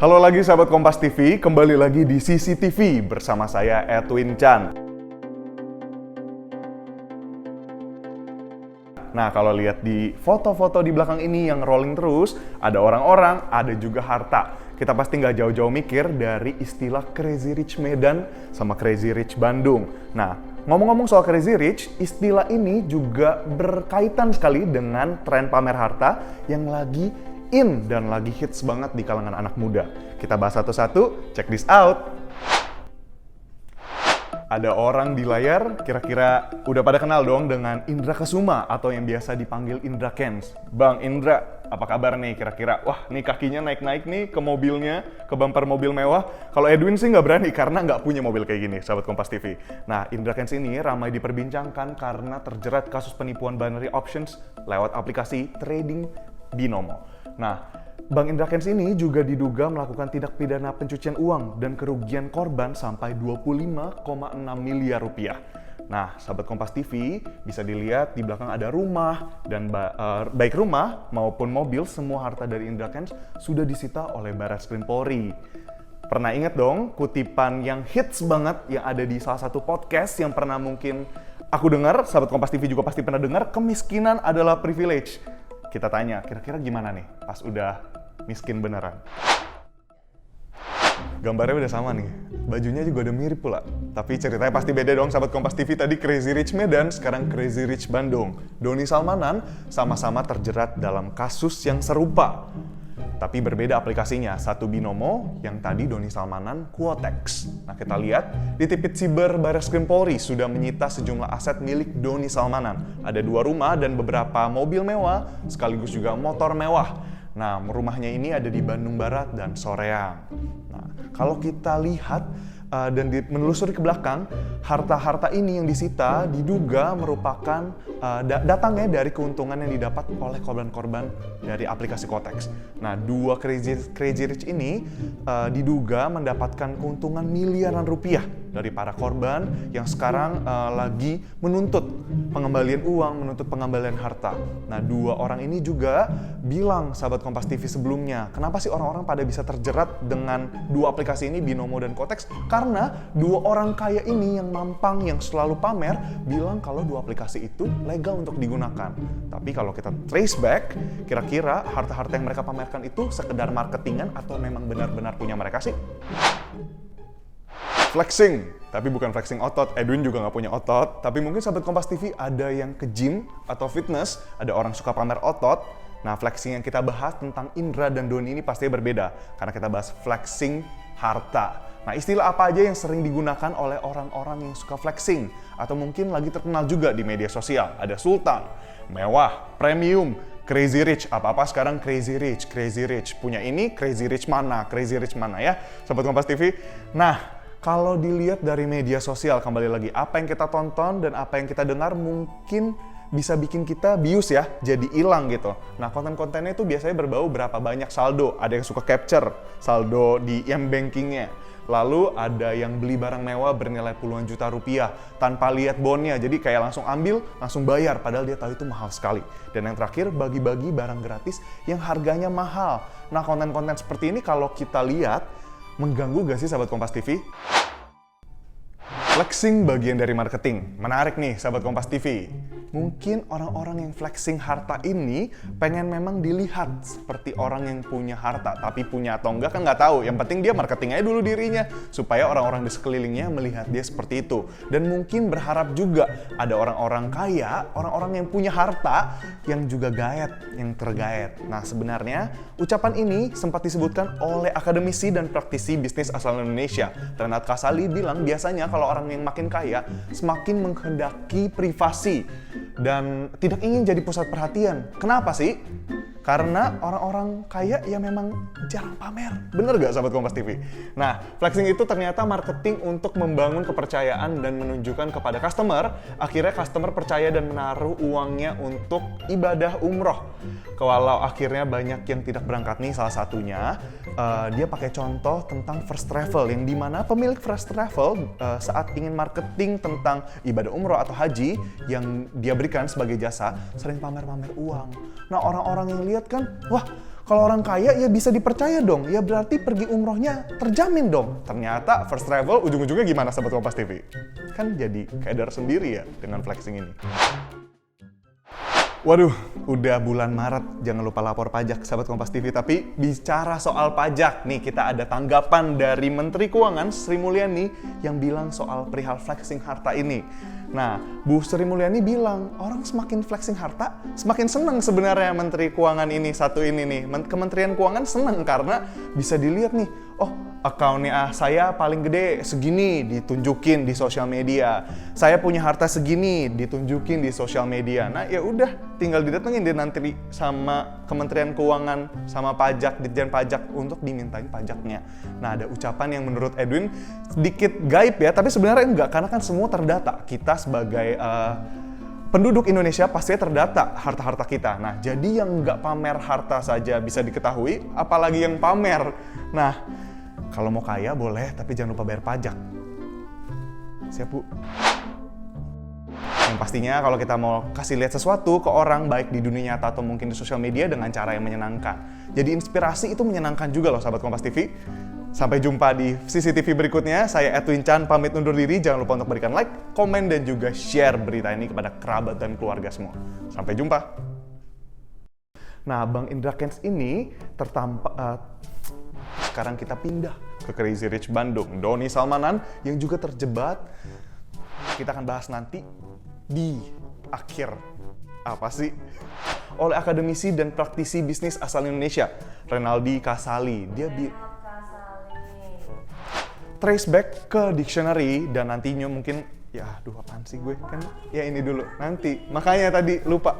Halo lagi sahabat Kompas TV, kembali lagi di CCTV bersama saya Edwin Chan. Nah, kalau lihat di foto-foto di belakang ini yang rolling terus, ada orang-orang, ada juga harta. Kita pasti nggak jauh-jauh mikir dari istilah Crazy Rich Medan sama Crazy Rich Bandung. Nah, ngomong-ngomong soal Crazy Rich, istilah ini juga berkaitan sekali dengan tren pamer harta yang lagi in dan lagi hits banget di kalangan anak muda. Kita bahas satu-satu, check this out. Ada orang di layar, kira-kira udah pada kenal dong dengan Indra Kesuma atau yang biasa dipanggil Indra Kents. Bang Indra, apa kabar nih kira-kira? Wah, nih kakinya naik-naik nih ke mobilnya, ke bumper mobil mewah. Kalau Edwin sih nggak berani karena nggak punya mobil kayak gini, sahabat Kompas TV. Nah, Indra Kents ini ramai diperbincangkan karena terjerat kasus penipuan binary options lewat aplikasi trading binomo. Nah, Bang Indra Kents ini juga diduga melakukan tindak pidana pencucian uang dan kerugian korban sampai 25,6 miliar rupiah. Nah, sahabat Kompas TV, bisa dilihat di belakang ada rumah, dan baik rumah maupun mobil, semua harta dari Indra Kents sudah disita oleh Barreskrim Polri. Pernah ingat dong kutipan yang hits banget yang ada di salah satu podcast yang pernah mungkin aku dengar, sahabat Kompas TV juga pasti pernah dengar, kemiskinan adalah privilege. Kita tanya, kira-kira gimana nih pas udah miskin beneran? Gambarnya udah sama nih, bajunya juga udah mirip pula. Tapi ceritanya pasti beda dong, sahabat Kompas TV. Tadi Crazy Rich Medan, sekarang Crazy Rich Bandung. Doni Salmanan sama-sama terjerat dalam kasus yang serupa. Tapi berbeda aplikasinya, satu binomo, yang tadi Doni Salmanan Quotex. Nah, kita lihat di Tipit Siber Barreskrim Polri sudah menyita sejumlah aset milik Doni Salmanan. Ada 2 rumah dan beberapa mobil mewah, sekaligus juga motor mewah. Nah, rumahnya ini ada di Bandung Barat dan Soreang. Nah, kalau kita lihat dan menelusuri ke belakang, harta-harta ini yang disita diduga merupakan datangnya dari keuntungan yang didapat oleh korban-korban dari aplikasi Quotex. Nah, 2 Crazy Rich ini diduga mendapatkan keuntungan miliaran rupiah dari para korban yang sekarang lagi menuntut pengembalian uang, menuntut pengembalian harta. Nah, 2 orang ini juga bilang, sahabat Kompas TV sebelumnya, kenapa sih orang-orang pada bisa terjerat dengan 2 aplikasi ini, Binomo dan Quotex? Karena 2 orang kaya ini yang mampang, yang selalu pamer, bilang kalau 2 aplikasi itu legal untuk digunakan. Tapi kalau kita trace back, kira-kira harta-harta yang mereka pamerkan itu sekedar marketingan atau memang benar-benar punya mereka sih? Flexing, tapi bukan flexing otot. Edwin juga nggak punya otot, tapi mungkin sahabat Kompas TV ada yang ke gym atau fitness, ada orang suka pamer otot. Nah, flexing yang kita bahas tentang Indra dan Doni ini pastinya berbeda, karena kita bahas flexing harta. Nah, istilah apa aja yang sering digunakan oleh orang-orang yang suka flexing, atau mungkin lagi terkenal juga di media sosial? Ada sultan, mewah, premium, Crazy Rich, apa-apa sekarang Crazy Rich, Crazy Rich. Punya ini, Crazy Rich mana ya, sahabat Kompas TV. Nah, kalau dilihat dari media sosial, kembali lagi, apa yang kita tonton dan apa yang kita dengar mungkin bisa bikin kita bius ya, jadi hilang gitu. Nah, konten-kontennya itu biasanya berbau berapa banyak saldo. Ada yang suka capture saldo di m-bankingnya. Lalu ada yang beli barang mewah bernilai puluhan juta rupiah tanpa lihat bonnya. Jadi kayak langsung ambil, langsung bayar, padahal dia tahu itu mahal sekali. Dan yang terakhir, bagi-bagi barang gratis yang harganya mahal. Nah, konten-konten seperti ini kalau kita lihat, mengganggu gak sih sahabat Kompas TV? Flexing bagian dari marketing. Menarik nih sahabat Kompas TV. Mungkin orang-orang yang flexing harta ini pengen memang dilihat seperti orang yang punya harta. Tapi punya atau enggak kan nggak tahu. Yang penting dia marketing aja dulu dirinya. Supaya orang-orang di sekelilingnya melihat dia seperti itu. Dan mungkin berharap juga ada orang-orang kaya, orang-orang yang punya harta yang juga gaet, yang tergaet. Nah, sebenarnya ucapan ini sempat disebutkan oleh akademisi dan praktisi bisnis asal Indonesia. Renat Kasali bilang biasanya kalau orang yang makin kaya semakin menghendaki privasi dan tidak ingin jadi pusat perhatian. Kenapa sih? Karena orang-orang kaya ya memang jarang pamer. Bener gak sahabat Kompas TV? Nah, flexing itu ternyata marketing untuk membangun kepercayaan dan menunjukkan kepada customer. Akhirnya customer percaya dan menaruh uangnya untuk ibadah umroh. Walau akhirnya banyak yang tidak berangkat nih, salah satunya dia pakai contoh tentang first travel, yang dimana pemilik first travel saat ingin marketing tentang ibadah umroh atau haji yang dia berikan sebagai jasa, sering pamer-pamer uang. Nah, orang-orang yang lihat kan, wah, Kalau orang kaya ya bisa dipercaya dong, ya berarti pergi umrohnya terjamin dong. Ternyata first travel ujung-ujungnya gimana Sobat Kompas TV? Kan jadi keder sendiri ya dengan flexing ini. Waduh, udah bulan Maret, jangan lupa lapor pajak Sahabat Kompas TV. Tapi bicara soal pajak, nih kita ada tanggapan dari Menteri Keuangan Sri Mulyani yang bilang soal perihal flexing harta ini. Nah, Bu Sri Mulyani bilang, orang semakin flexing harta, semakin senang sebenarnya Menteri Keuangan ini, satu ini nih. Kementerian Keuangan senang karena bisa dilihat nih, oh akunnya saya paling gede segini, ditunjukin di sosial media. Saya punya harta segini, ditunjukin di sosial media. Nah ya udah, tinggal didatengin deh nanti sama Kementerian Keuangan, sama pajak, Ditjen Pajak untuk dimintain pajaknya. Nah ada ucapan yang menurut Edwin sedikit gaib ya, tapi sebenarnya enggak, karena kan semua terdata. Kita sebagai penduduk Indonesia pastinya terdata harta-harta kita. Nah jadi yang nggak pamer harta saja bisa diketahui, apalagi yang pamer. Nah kalau mau kaya boleh, tapi jangan lupa bayar pajak. Siap, Bu? Yang pastinya kalau kita mau kasih lihat sesuatu ke orang, baik di dunia nyata atau mungkin di sosial media dengan cara yang menyenangkan. Jadi inspirasi itu menyenangkan juga loh Sahabat Kompas TV. Sampai jumpa di CCTV berikutnya. Saya Edwin Chan pamit undur diri. Jangan lupa untuk berikan like, komen, dan juga share berita ini kepada kerabat dan keluarga semua. Sampai jumpa. Nah, Bang Indra Kents ini sekarang kita pindah ke Crazy Rich Bandung. Doni Salmanan yang juga terjebak. Kita akan bahas nanti di akhir oleh akademisi dan praktisi bisnis asal Indonesia, Renaldi Kasali. Dia trace back ke dictionary dan nantinya mungkin apaan sih gue kan ya ini dulu nanti, makanya tadi lupa.